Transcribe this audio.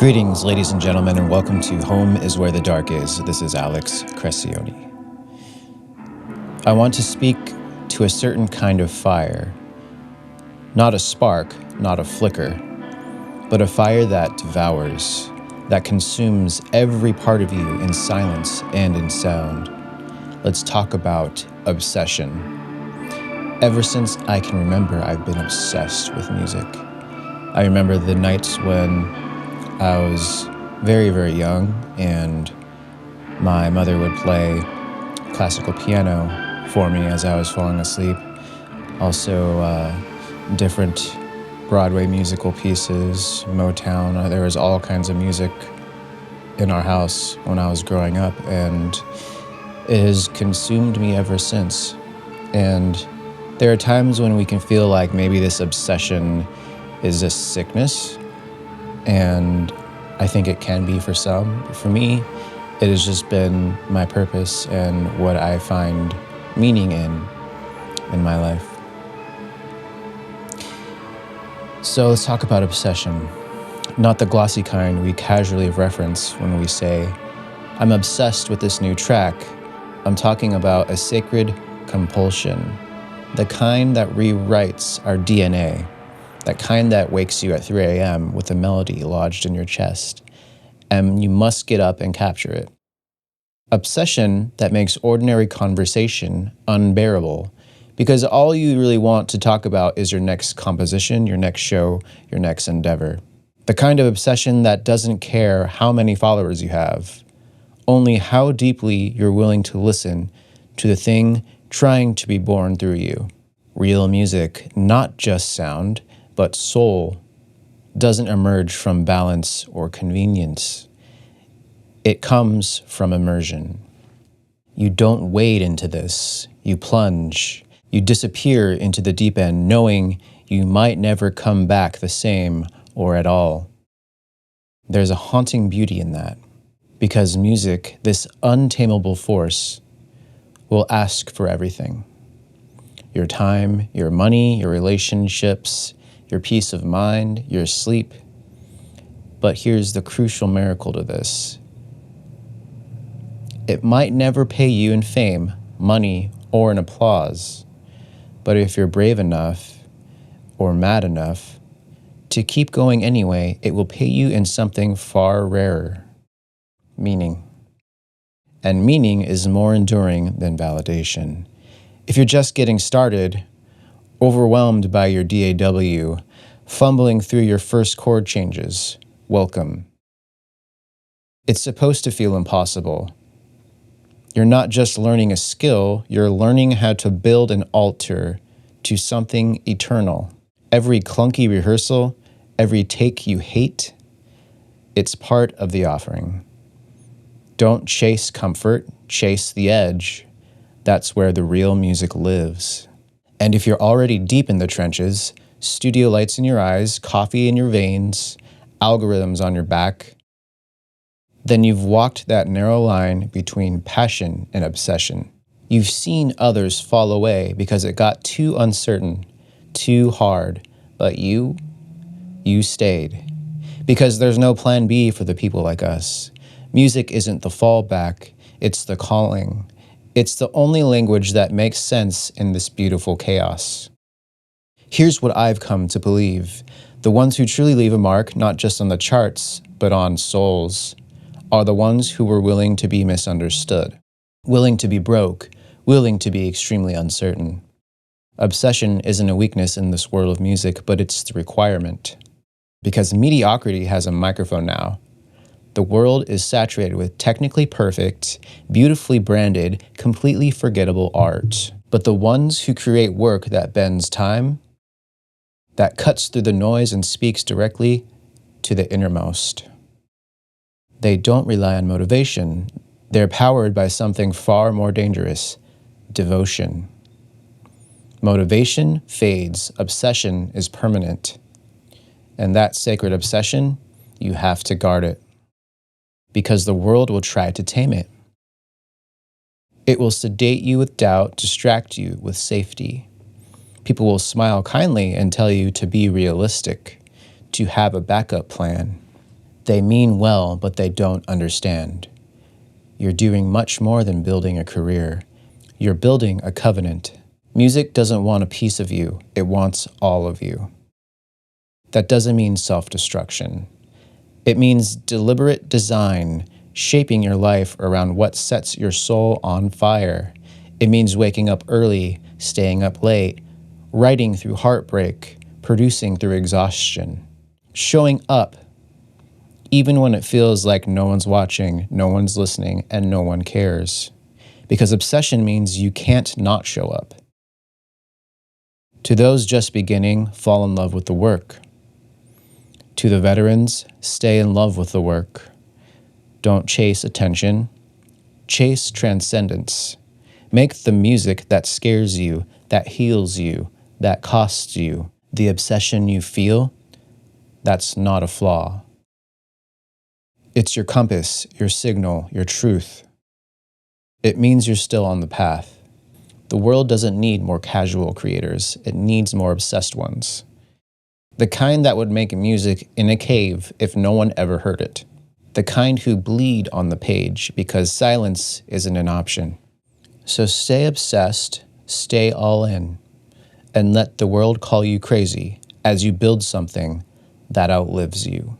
Greetings, ladies and gentlemen, and welcome to Home is Where the Dark Is. This is Alex Crescioni. I want to speak to a certain kind of fire. Not a spark, not a flicker, but a fire that devours, that consumes every part of you in silence and in sound. Let's talk about obsession. Ever since I can remember, I've been obsessed with music. I remember the nights when I was very, very young, and my mother would play classical piano for me as I was falling asleep. Also, different Broadway musical pieces, Motown. There was all kinds of music in our house when I was growing up, and it has consumed me ever since. And there are times when we can feel like maybe this obsession is a sickness, and I think it can be for some. For me, it has just been my purpose and what I find meaning in my life. So let's talk about obsession. Not the glossy kind we casually reference when we say, I'm obsessed with this new track. I'm talking about a sacred compulsion, the kind that rewrites our DNA. That kind that wakes you at 3 a.m. with a melody lodged in your chest, and you must get up and capture it. Obsession that makes ordinary conversation unbearable, because all you really want to talk about is your next composition, your next show, your next endeavor. The kind of obsession that doesn't care how many followers you have, only how deeply you're willing to listen to the thing trying to be born through you. Real music, not just sound, but soul, doesn't emerge from balance or convenience. It comes from immersion. You don't wade into this, you plunge. You disappear into the deep end, knowing you might never come back the same or at all. There's a haunting beauty in that, because music, this untamable force, will ask for everything. Your time, your money, your relationships, your peace of mind, your sleep. But here's the crucial miracle to this. It might never pay you in fame, money, or in applause, but if you're brave enough or mad enough to keep going anyway, it will pay you in something far rarer, meaning. And meaning is more enduring than validation. If you're just getting started, overwhelmed by your DAW, fumbling through your first chord changes, welcome. It's supposed to feel impossible. You're not just learning a skill, you're learning how to build an altar to something eternal. Every clunky rehearsal, every take you hate, it's part of the offering. Don't chase comfort, chase the edge. That's where the real music lives. And if you're already deep in the trenches, studio lights in your eyes, coffee in your veins, algorithms on your back, then you've walked that narrow line between passion and obsession. You've seen others fall away because it got too uncertain, too hard, but you stayed. Because there's no plan B for the people like us. Music isn't the fallback, it's the calling. It's the only language that makes sense in this beautiful chaos. Here's what I've come to believe. The ones who truly leave a mark, not just on the charts, but on souls, are the ones who were willing to be misunderstood, willing to be broke, willing to be extremely uncertain. Obsession isn't a weakness in this world of music, but it's the requirement. Because mediocrity has a microphone now. The world is saturated with technically perfect, beautifully branded, completely forgettable art. But the ones who create work that bends time, that cuts through the noise and speaks directly to the innermost. They don't rely on motivation. They're powered by something far more dangerous, devotion. Motivation fades, obsession is permanent. And that sacred obsession, you have to guard it. Because the world will try to tame it. It will sedate you with doubt, distract you with safety. People will smile kindly and tell you to be realistic, to have a backup plan. They mean well, but they don't understand. You're doing much more than building a career. You're building a covenant. Music doesn't want a piece of you. It wants all of you. That doesn't mean self-destruction. It means deliberate design, shaping your life around what sets your soul on fire. It means waking up early, staying up late, writing through heartbreak, producing through exhaustion, showing up even when it feels like no one's watching, no one's listening, and no one cares. Because obsession means you can't not show up. To those just beginning, fall in love with the work. To the veterans, stay in love with the work. Don't chase attention. Chase transcendence. Make the music that scares you, that heals you, that costs you. The obsession you feel, that's not a flaw. It's your compass, your signal, your truth. It means you're still on the path. The world doesn't need more casual creators. It needs more obsessed ones. The kind that would make music in a cave if no one ever heard it. The kind who bleed on the page because silence isn't an option. So stay obsessed, stay all in, and let the world call you crazy as you build something that outlives you.